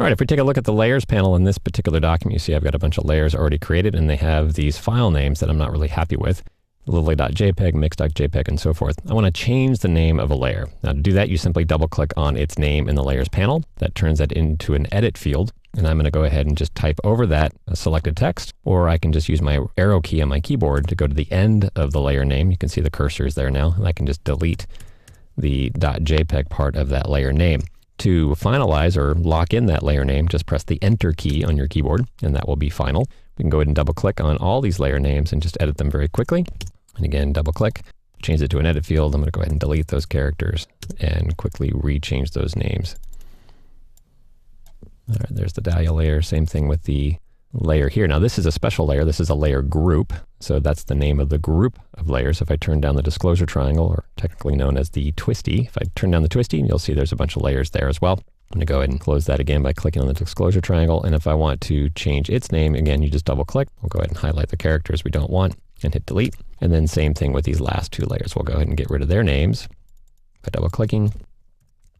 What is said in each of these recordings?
right, if we take a look at the layers panel in this particular document, you see I've got a bunch of layers already created, and they have these file names that I'm not really happy with. Lovely.jpg, mix.jpg, and so forth. I want to change the name of a layer. Now to do that, you simply double click on its name in the layers panel. That turns that into an edit field. And I'm going to go ahead and just type over that selected text, or I can just use my arrow key on my keyboard to go to the end of the layer name. You can see the cursor is there now, and I can just delete the .jpg part of that layer name. To finalize or lock in that layer name, just press the Enter key on your keyboard, and that will be final. We can go ahead and double click on all these layer names and just edit them very quickly. And again, double click, change it to an edit field. I'm going to go ahead and delete those characters and quickly rechange those names. All right, there's the dahlia layer. Same thing with the layer here. Now this is a special layer. This is a layer group. So that's the name of the group of layers. If I turn down the disclosure triangle, or technically known as the twisty, if I turn down the twisty, you'll see there's a bunch of layers there as well. I'm going to go ahead and close that again by clicking on the disclosure triangle. And if I want to change its name, again, you just double click. We'll go ahead and highlight the characters we don't want and hit delete. And then same thing with these last two layers. We'll go ahead and get rid of their names by double clicking.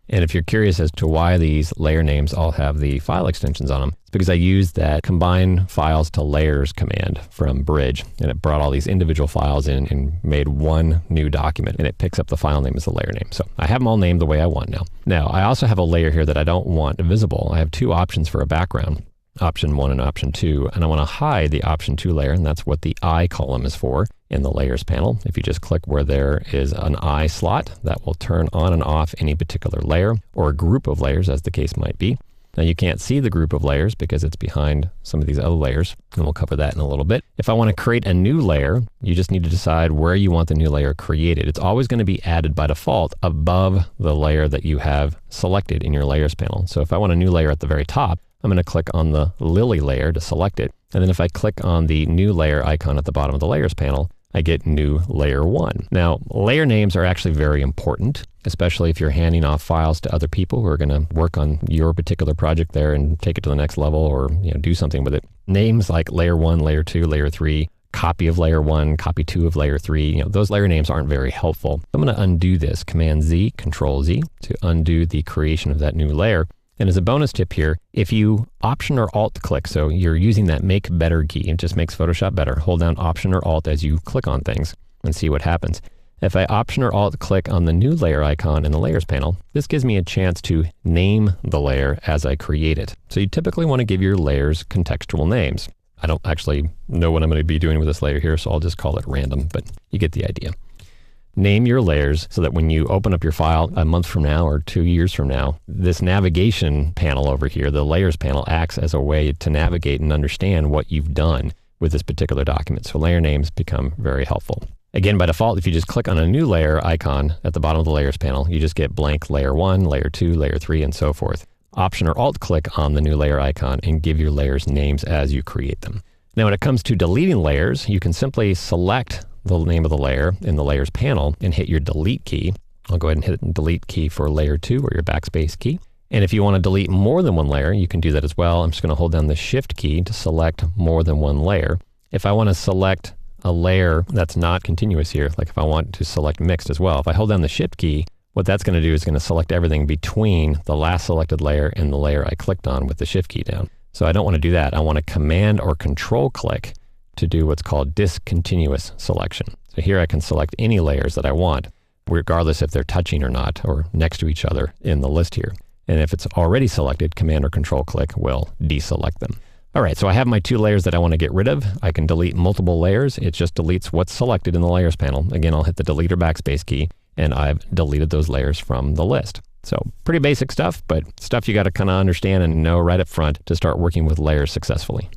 And if you're curious as to why these layer names all have the file extensions on them, it's because I used that combine files to layers command from Bridge, and it brought all these individual files in and made one new document, and it picks up the file name as the layer name. So I have them all named the way I want now. Now, I also have a layer here that I don't want visible. I have two options for a background, option 1 and option 2, and I want to hide the option 2 layer, and that's what the I column is for in the layers panel. If you just click where there is an I slot, that will turn on and off any particular layer or a group of layers, as the case might be. Now you can't see the group of layers because it's behind some of these other layers, and we'll cover that in a little bit. If I want to create a new layer, you just need to decide where you want the new layer created. It's always going to be added by default above the layer that you have selected in your layers panel. So if I want a new layer at the very top, I'm going to click on the lily layer to select it. And then if I click on the new layer icon at the bottom of the layers panel, I get new layer 1. Now, layer names are actually very important, especially if you're handing off files to other people who are going to work on your particular project there and take it to the next level, or do something with it. Names like layer 1, layer 2, layer 3, copy of layer 1, copy 2 of layer 3, those layer names aren't very helpful. I'm going to undo this, Command Z, Control Z, to undo the creation of that new layer. And as a bonus tip here, if you Option or Alt click, so you're using that Make Better key, it just makes Photoshop better. Hold down Option or Alt as you click on things and see what happens. If I Option or Alt click on the new layer icon in the layers panel, this gives me a chance to name the layer as I create it. So you typically want to give your layers contextual names. I don't actually know what I'm going to be doing with this layer here, so I'll just call it random, but you get the idea. Name your layers so that when you open up your file a month from now or 2 years from now, this navigation panel over here, the layers panel, acts as a way to navigate and understand what you've done with this particular document. So layer names become very helpful. Again, by default, if you just click on a new layer icon at the bottom of the layers panel, you just get blank layer 1, layer 2, layer 3, and so forth. Option or Alt click on the new layer icon and give your layers names as you create them. Now, when it comes to deleting layers, you can simply select the name of the layer in the layers panel and hit your delete key. I'll go ahead and hit the delete key for layer 2 or your backspace key. And if you want to delete more than one layer, you can do that as well. I'm just going to hold down the shift key to select more than one layer. If I want to select a layer that's not continuous here, like if I want to select mixed as well, if I hold down the shift key, what that's going to do is going to select everything between the last selected layer and the layer I clicked on with the shift key down. So I don't want to do that. I want to Command or Control click to do what's called discontinuous selection. So here I can select any layers that I want, regardless if they're touching or not, or next to each other in the list here. And if it's already selected, Command or Control click will deselect them. All right, so I have my 2 layers that I want to get rid of. I can delete multiple layers. It just deletes what's selected in the layers panel. Again, I'll hit the delete or backspace key, and I've deleted those layers from the list. So pretty basic stuff, but stuff you got to kind of understand and know right up front to start working with layers successfully.